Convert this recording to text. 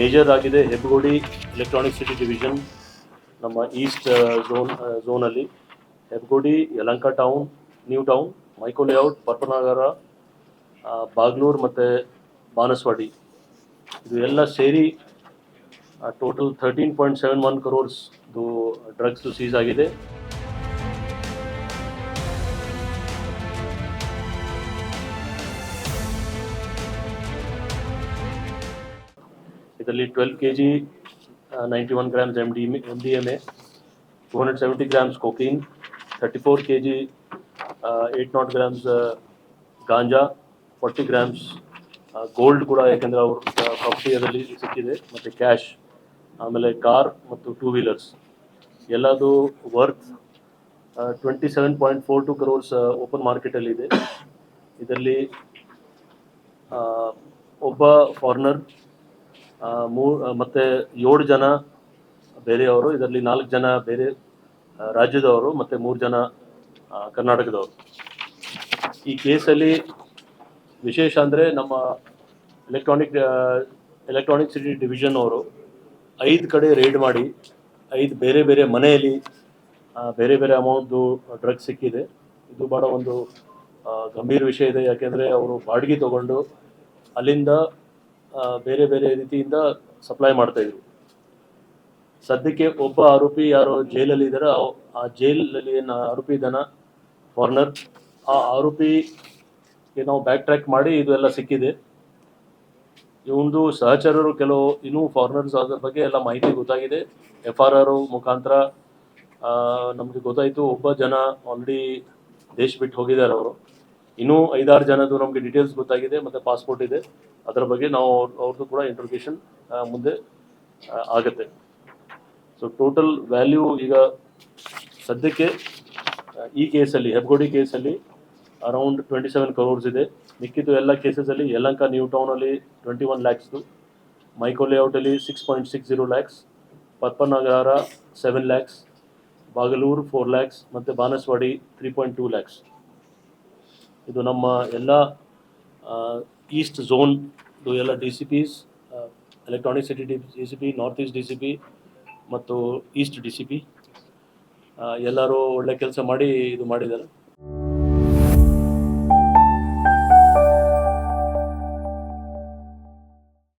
Major ಆಗಿದೆ Hebbagodi electronic city division ನಮ್ಮ east ಝೋನಲ್ಲಿ Hebbagodi, Yelahanka town, new town, Mico layout, Padmanagara, Bagalur ಮತ್ತು ಬಾನಸವಾಡಿ ಇದು ಎಲ್ಲ ಸೇರಿ ಟೋಟಲ್ 13.71 crores ಡ್ರಗ್ಸ್ ಸೀಸ್ ಆಗಿದೆ. ಇದರಲ್ಲಿ 12 kg 91 grams MDMA, 270 grams cocaine, 34 kg 800 grams ಗಾಂಜಾ, 40 grams ಗೋಲ್ಡ್ ಕೂಡ, ಯಾಕೆಂದರೆ ಅವ್ರ ಪ್ರಾಪರ್ಟಿ ಅದರಲ್ಲಿ ಸಿಕ್ಕಿದೆ, ಮತ್ತು ಕ್ಯಾಶ್, ಆಮೇಲೆ ಕಾರ್ ಮತ್ತು 2 wheelers ಎಲ್ಲದು ವರ್ತ್ 27.42 crores ಓಪನ್ ಮಾರ್ಕೆಟಲ್ಲಿದೆ. ಇದರಲ್ಲಿ ಒಬ್ಬ ಫಾರಿನರ್, ಮತ್ತು 7 ಜನ ಬೇರೆಯವರು, ಇದರಲ್ಲಿ 4 ಜನ ಬೇರೆ ರಾಜ್ಯದವರು ಮತ್ತು 3 ಜನ ಕರ್ನಾಟಕದವರು. ಈ ಕೇಸಲ್ಲಿ ವಿಶೇಷ ಅಂದರೆ ನಮ್ಮ ಎಲೆಕ್ಟ್ರಾನಿಕ್ ಸಿಟಿ ಡಿವಿಷನ್ ಅವರು 5 ಕಡೆ ರೇಡ್ ಮಾಡಿ 5 ಬೇರೆ ಬೇರೆ ಮನೆಯಲ್ಲಿ ಬೇರೆ ಬೇರೆ ಅಮೌಂಟ್ದು ಡ್ರಗ್ಸ್ ಸಿಕ್ಕಿದೆ. ಇದು ಭಾಳ ಒಂದು ಗಂಭೀರ ವಿಷಯ ಇದೆ, ಯಾಕೆಂದರೆ ಅವರು ಬಾಡಿಗೆ ತಗೊಂಡು ಅಲ್ಲಿಂದ ಬೇರೆ ಬೇರೆ ರೀತಿಯಿಂದ ಸಪ್ಲೈ ಮಾಡ್ತಾಯಿದ್ರು. ಸದ್ಯಕ್ಕೆ ಒಬ್ಬ ಆರೋಪಿ ಯಾರು ಜೈಲಲ್ಲಿ ಇದ್ದಾರೆ, ಆ ಜೈಲಲ್ಲಿ ಏನು ಆರೋಪಿ ಇದ್ದಾನ ಫಾರಿನರ್, ಆ ಆರೋಪಿಗೆ ನಾವು ಬ್ಯಾಕ್ ಟ್ರ್ಯಾಕ್ ಮಾಡಿ ಇದು ಎಲ್ಲ ಸಿಕ್ಕಿದೆ. ಇವೊಂದು ಸಹಚರರು ಕೆಲವು ಇನ್ನೂ ಫಾರಿನರ್ಸ್ ಅದ್ರ ಬಗ್ಗೆ ಎಲ್ಲ ಮಾಹಿತಿ ಗೊತ್ತಾಗಿದೆ. FRR ಮುಖಾಂತರ ನಮಗೆ ಗೊತ್ತಾಯಿತು, ಒಬ್ಬ ಜನ ಆಲ್ರೆಡಿ ದೇಶ ಬಿಟ್ಟು ಹೋಗಿದ್ದಾರೆ. ಅವರು ಇನ್ನೂ 5-6 ಜನದ್ದು ನಮಗೆ ಡೀಟೇಲ್ಸ್ ಗೊತ್ತಾಗಿದೆ, ಮತ್ತು ಪಾಸ್ಪೋರ್ಟ್ ಇದೆ. ಅದರ ಬಗ್ಗೆ ನಾವು ಅವ್ರದ್ದು ಕೂಡ ಇಂಟ್ರೋಗೇಷನ್ ಮುಂದೆ ಆಗುತ್ತೆ. ಸೊ ಟೋಟಲ್ ವ್ಯಾಲ್ಯೂ ಈಗ ಸದ್ಯಕ್ಕೆ ಈ ಕೇಸಲ್ಲಿ, ಹೆಬ್ಬಗೋಡಿ ಕೇಸಲ್ಲಿ ಅರೌಂಡ್ 27 crores ಇದೆ. ಮಿಕ್ಕಿದ್ದು ಎಲ್ಲ ಕೇಸಸಲ್ಲಿ ಯಲಹಂಕ ನ್ಯೂ ಟೌನಲ್ಲಿ 21 lakhs, ಮೈಕೋ ಲೇಔಟಲ್ಲಿ 6.60 lakhs, Padmanagara 7 lakhs, Bagalur 4 lakhs ಮತ್ತು ಬಾನಸವಾಡಿ 3.2 lakhs. ಇದು ನಮ್ಮ ಎಲ್ಲ ಈಸ್ಟ್ ಝೋನ್ದು ಎಲ್ಲ DCPs, electronic city DCP, north East DCP ಮತ್ತು ಈಸ್ಟ್ DCP ಎಲ್ಲರೂ ಒಳ್ಳೆ ಕೆಲಸ ಮಾಡಿ ಇದು ಮಾಡಿದ್ದಾರೆ.